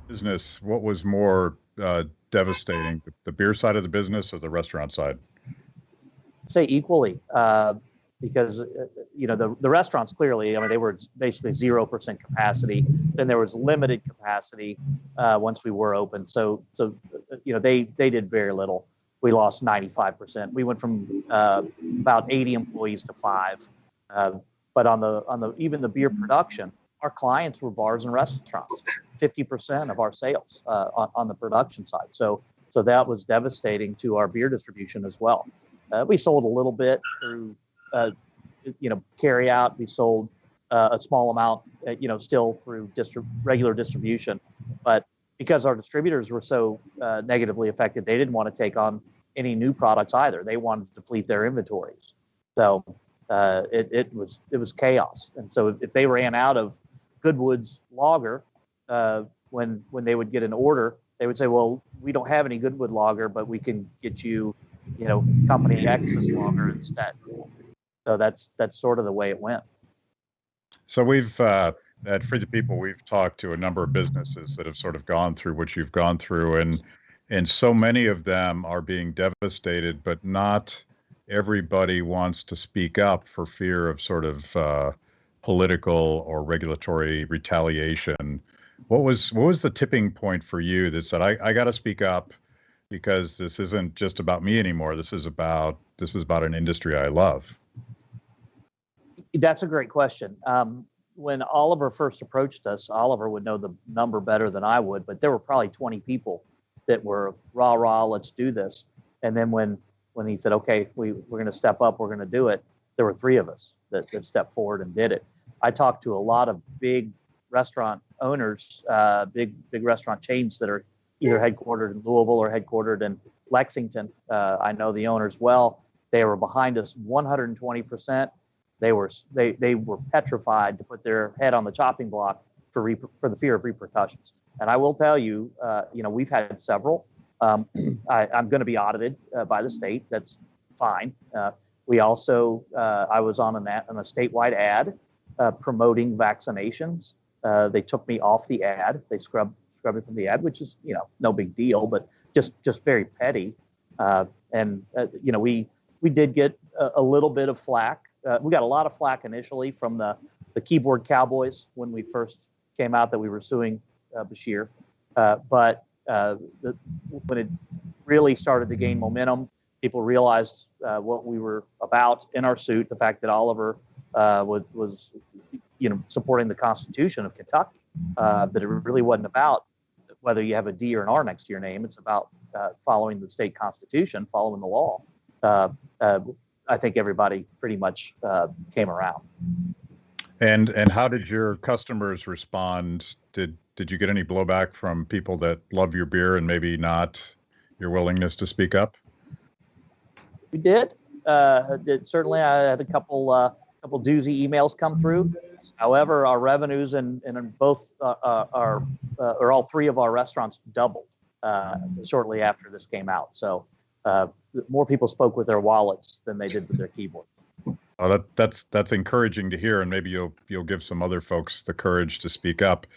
business, what was more devastating, the beer side of the business or the restaurant side? Say equally, because the restaurants clearly, I mean, they were basically 0% capacity. Then there was limited capacity once we were open. So they did very little. We lost 95%. We went from about 80 employees to 5. But on the even the beer production, our clients were bars and restaurants. 50% of our sales on the production side. So that was devastating to our beer distribution as well. We sold a little bit through, carry out. We sold a small amount, still through regular distribution. But because our distributors were so negatively affected, they didn't want to take on any new products either. They wanted to deplete their inventories. So it was chaos. And so if they ran out of Goodwood's lager, when they would get an order, they would say, well, we don't have any Goodwood lager, but we can get you, company X's lager instead. So that's sort of the way it went. So we've at Free the People, we've talked to a number of businesses that have sort of gone through what you've gone through, and so many of them are being devastated, but not everybody wants to speak up for fear of sort of political or regulatory retaliation. What was the tipping point for you that said, I got to speak up because this isn't just about me anymore. This is about an industry I love. That's a great question. When Oliver first approached us, Oliver would know the number better than I would, but there were probably 20 people that were rah, let's do this. And then when he said, okay, we're going to step up, we're going to do it, there were 3 of us that stepped forward and did it. I talked to a lot of big restaurant owners, big restaurant chains that are either headquartered in Louisville or headquartered in Lexington. I know the owners well. They were behind us 120%. They were petrified to put their head on the chopping block for the fear of repercussions. And I will tell you, we've had several. I'm going to be audited by the state. That's fine. We also, I was on a statewide ad promoting vaccinations. They took me off the ad. They scrubbed me from the ad, which is, no big deal, but just very petty. We did get a little bit of flack. We got a lot of flack initially from the keyboard cowboys when we first came out that we were suing Bashir. But when it really started to gain momentum, people realized what we were about in our suit, the fact that Oliver was supporting the Constitution of Kentucky, that it really wasn't about whether you have a D or an R next to your name. It's about following the state constitution, following the law. I think everybody pretty much came around. And how did your customers respond? Did you get any blowback from people that love your beer and maybe not your willingness to speak up? We did. Certainly, I had a couple doozy emails come through. However, our revenues in both or all 3 of our restaurants doubled shortly after this came out. So more people spoke with their wallets than they did with their keyboard. Oh, that's encouraging to hear, and maybe you'll give some other folks the courage to speak up.